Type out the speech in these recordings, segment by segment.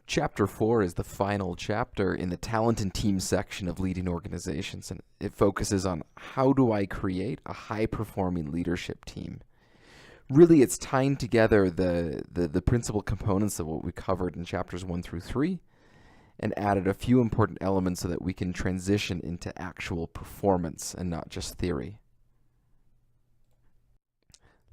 Chapter 4 is the final chapter in the talent and team section of leading organizations, and it focuses on how do I create a high-performing leadership team. Really, it's tying together the principal components of what we covered in chapters 1 through 3 and added a few important elements so that we can transition into actual performance and not just theory.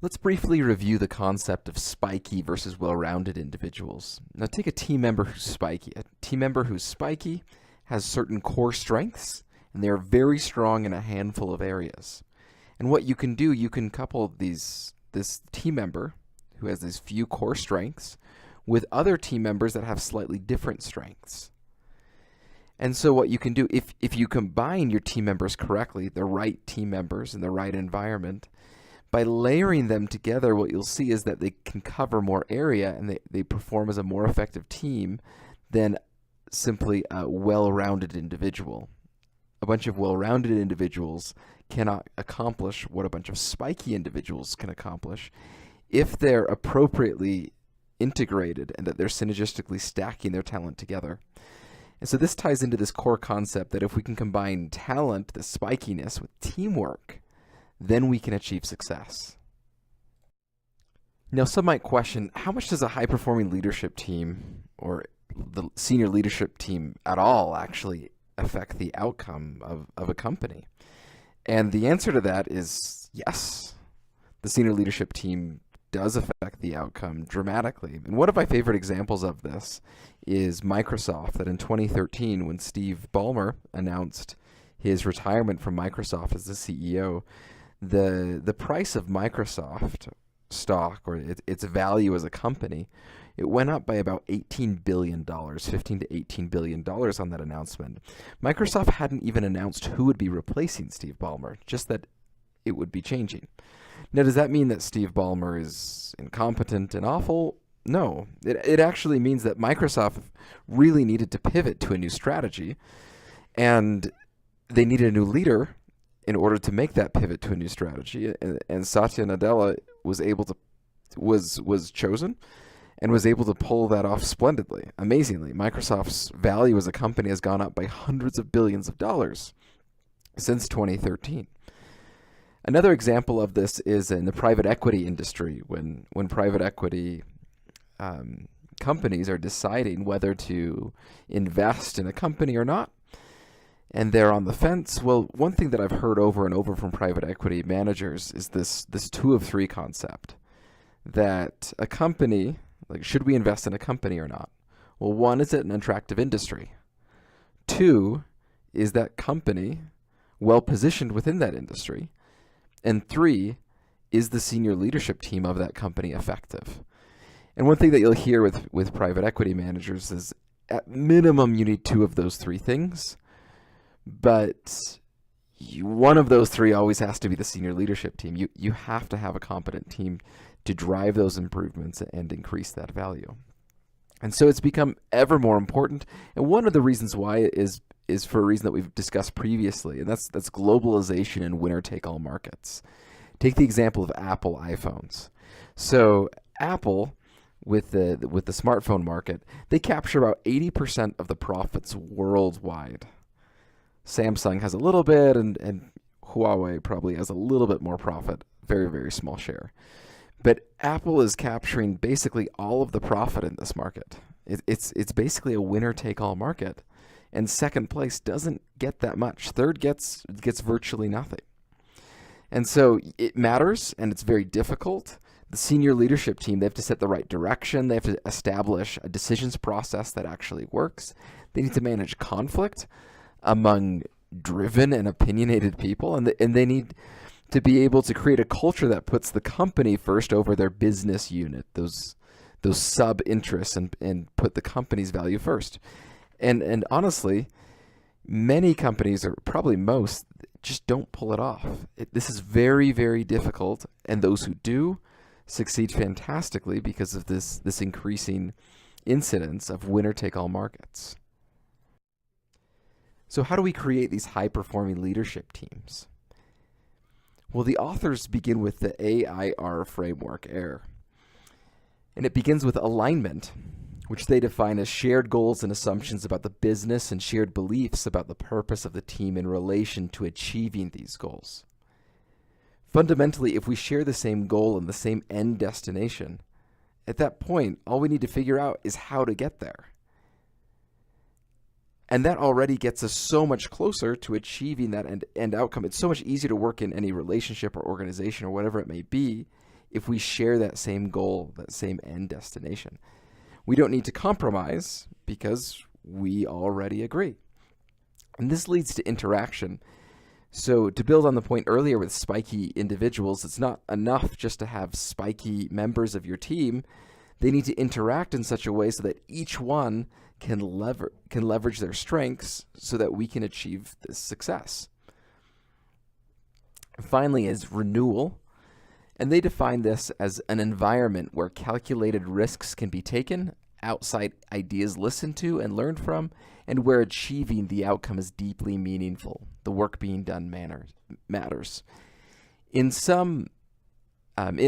Let's briefly review the concept of spiky versus well-rounded individuals. Now take a team member who's spiky. A team member who's spiky has certain core strengths, and they are very strong in a handful of areas. And what you can do, you can couple this team member who has these few core strengths with other team members that have slightly different strengths. And so what you can do, if you combine your team members correctly, the right team members in the right environment, by layering them together, what you'll see is that they can cover more area and they perform as a more effective team than simply a well-rounded individual. A bunch of well-rounded individuals cannot accomplish what a bunch of spiky individuals can accomplish if they're appropriately integrated and that they're synergistically stacking their talent together. And so this ties into this core concept that if we can combine talent, the spikiness, with teamwork, then we can achieve success. Now, some might question, how much does a high-performing leadership team, or the senior leadership team at all, actually affect the outcome of a company? And the answer to that is yes. The senior leadership team does affect the outcome dramatically. And one of my favorite examples of this is Microsoft, that in 2013, when Steve Ballmer announced his retirement from Microsoft as the CEO, the price of Microsoft stock, or its value as a company, it went up by about $18 billion, $15 to $18 billion on that announcement. Microsoft hadn't even announced who would be replacing Steve Ballmer, just that it would be changing. Now, does that mean that Steve Ballmer is incompetent and awful? No. It actually means that Microsoft really needed to pivot to a new strategy, and they needed a new leader in order to make that pivot to a new strategy. And Satya Nadella was chosen and was able to pull that off splendidly. Amazingly, Microsoft's value as a company has gone up by hundreds of billions of dollars since 2013. Another example of this is in the private equity industry, when private equity companies are deciding whether to invest in a company or not, and they're on the fence. Well, one thing that I've heard over and over from private equity managers is this 2 of 3 concept, that a company, like, should we invest in a company or not? Well, 1, is it an attractive industry? 2, is that company well positioned within that industry? And 3, is the senior leadership team of that company effective? And one thing that you'll hear with private equity managers is, at minimum, you need 2 of those 3 things. But one of those 3 always has to be the senior leadership team. You have to have a competent team to drive those improvements and increase that value. And so it's become ever more important. And one of the reasons why is for a reason that we've discussed previously, and that's globalization and winner-take-all markets. Take the example of Apple iPhones. So Apple, with the smartphone market, they capture about 80% of the profits worldwide. Samsung has a little bit, and Huawei probably has a little bit more profit, very, very small share. But Apple is capturing basically all of the profit in this market. It's basically a winner-take-all market, and second place doesn't get that much. Third gets virtually nothing. And so it matters, and it's very difficult. The senior leadership team, they have to set the right direction. They have to establish a decisions process that actually works. They need to manage conflict among driven and opinionated people, and they need to be able to create a culture that puts the company first over their business unit, those sub-interests, and put the company's value first. And honestly, many companies, or probably most, just don't pull it off. This is very, very difficult, and those who do succeed fantastically because of this increasing incidence of winner-take-all markets. So how do we create these high-performing leadership teams? Well, the authors begin with the AIR framework, AIR. And it begins with alignment, which they define as shared goals and assumptions about the business and shared beliefs about the purpose of the team in relation to achieving these goals. Fundamentally, if we share the same goal and the same end destination, at that point, all we need to figure out is how to get there. And that already gets us so much closer to achieving that end outcome. It's so much easier to work in any relationship or organization or whatever it may be if we share that same goal, that same end destination. We don't need to compromise because we already agree. And this leads to interaction. So to build on the point earlier with spiky individuals, it's not enough just to have spiky members of your team. They need to interact in such a way so that each one can leverage their strengths so that we can achieve this success. Finally is renewal. And they define this as an environment where calculated risks can be taken, outside ideas listened to and learned from, and where achieving the outcome is deeply meaningful. The work being done matters. In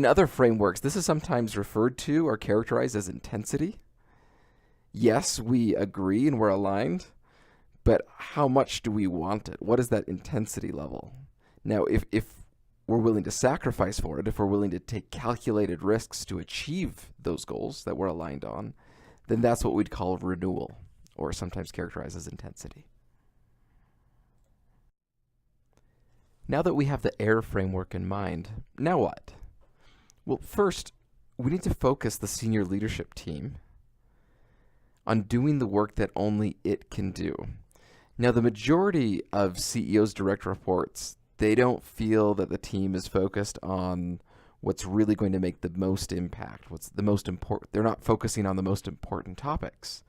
other frameworks, this is sometimes referred to or characterized as intensity. Yes, we agree and we're aligned, but how much do we want it? What is that intensity level? Now, if we're willing to sacrifice for it, if we're willing to take calculated risks to achieve those goals that we're aligned on, then that's what we'd call renewal, or sometimes characterized as intensity. Now that we have the AIR framework in mind, now what? Well, first, we need to focus the senior leadership team on doing the work that only it can do. Now, the majority of CEOs' direct reports, they don't feel that the team is focused on what's really going to make the most impact, what's the most important. They're not focusing on the most important topics.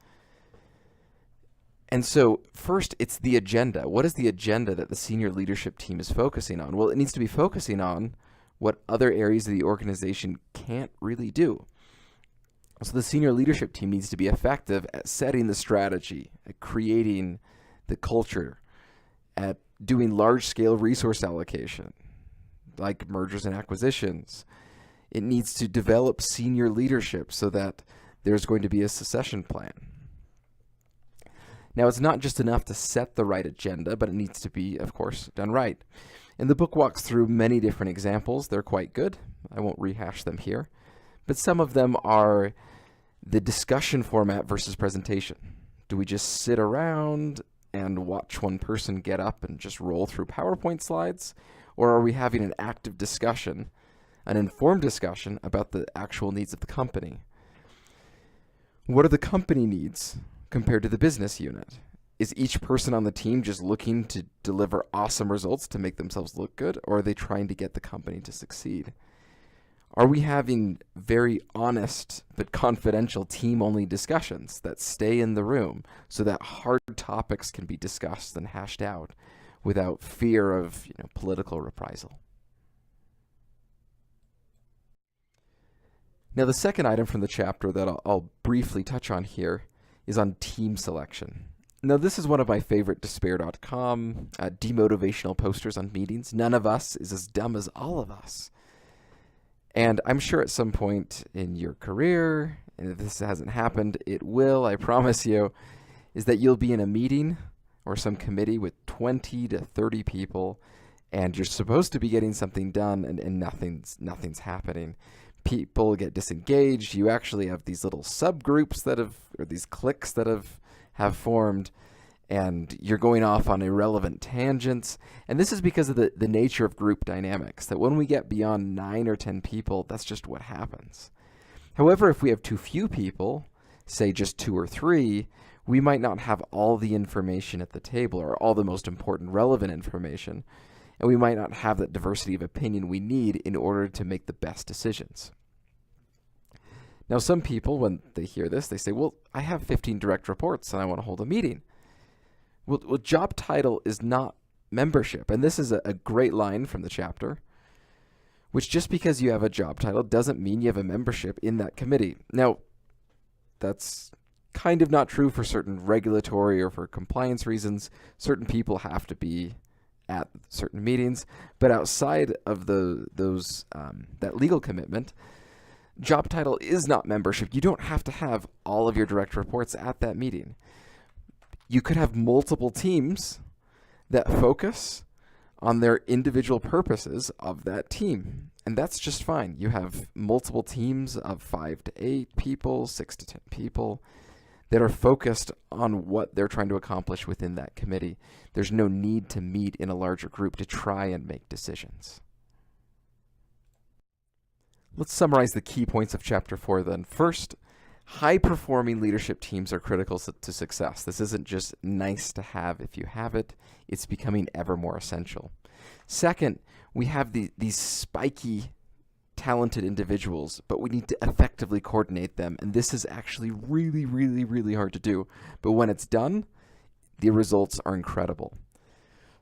And so first, it's the agenda. What is the agenda that the senior leadership team is focusing on? Well, it needs to be focusing on what other areas of the organization can't really do. So the senior leadership team needs to be effective at setting the strategy, at creating the culture, at doing large-scale resource allocation, like mergers and acquisitions. It needs to develop senior leadership so that there's going to be a succession plan. Now, it's not just enough to set the right agenda, but it needs to be, of course, done right. And the book walks through many different examples. They're quite good. I won't rehash them here. But some of them are the discussion format versus presentation. Do we just sit around and watch one person get up and just roll through PowerPoint slides? Or are we having an active discussion, an informed discussion about the actual needs of the company? What are the company needs compared to the business unit? Is each person on the team just looking to deliver awesome results to make themselves look good, or are they trying to get the company to succeed? Are we having very honest but confidential team-only discussions that stay in the room so that hard topics can be discussed and hashed out without fear of political reprisal? Now, the second item from the chapter that I'll briefly touch on here is on team selection. Now, this is one of my favorite despair.com demotivational posters on meetings. None of us is as dumb as all of us. And I'm sure at some point in your career, and if this hasn't happened, it will, I promise you, is that you'll be in a meeting or some committee with 20 to 30 people, and you're supposed to be getting something done, and nothing's happening. People get disengaged. You actually have these little subgroups or these cliques that have formed, and you're going off on irrelevant tangents. And this is because of the nature of group dynamics, that when we get beyond 9 or 10 people, that's just what happens. However, if we have too few people, say just 2 or 3, we might not have all the information at the table or all the most important relevant information, and we might not have that diversity of opinion we need in order to make the best decisions. Now, some people, when they hear this, they say, well, I have 15 direct reports and I want to hold a meeting. Well, job title is not membership. And this is a great line from the chapter, which just because you have a job title doesn't mean you have a membership in that committee. Now, that's kind of not true for certain regulatory or for compliance reasons. Certain people have to be at certain meetings. But outside of that legal commitment, Job title is not membership. You don't have to have all of your direct reports at that meeting. You could have multiple teams that focus on their individual purposes of that team. And that's just fine. You have multiple teams of 5 to 8 people, 6 to 10 people that are focused on what they're trying to accomplish within that committee. There's no need to meet in a larger group to try and make decisions. Let's summarize the key points of Chapter 4 then. First, high-performing leadership teams are critical to success. This isn't just nice to have if you have it. It's becoming ever more essential. Second, we have these spiky, talented individuals, but we need to effectively coordinate them. And this is actually really, really, really hard to do. But when it's done, the results are incredible.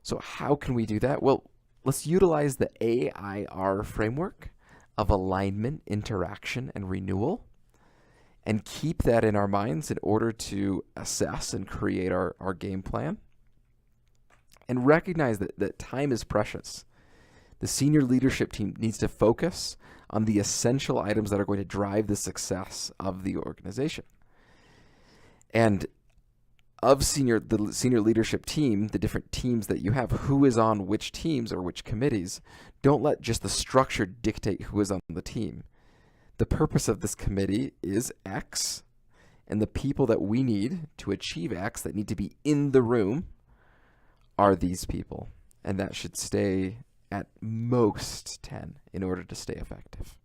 So how can we do that? Well, let's utilize the AIR framework of alignment, interaction, and renewal, and keep that in our minds in order to assess and create our game plan. And recognize that time is precious. The senior leadership team needs to focus on the essential items that are going to drive the success of the organization. And of the senior leadership team, the different teams that you have, who is on which teams or which committees, don't let just the structure dictate who is on the team. The purpose of this committee is X, and the people that we need to achieve X that need to be in the room are these people. And that should stay at most 10 in order to stay effective.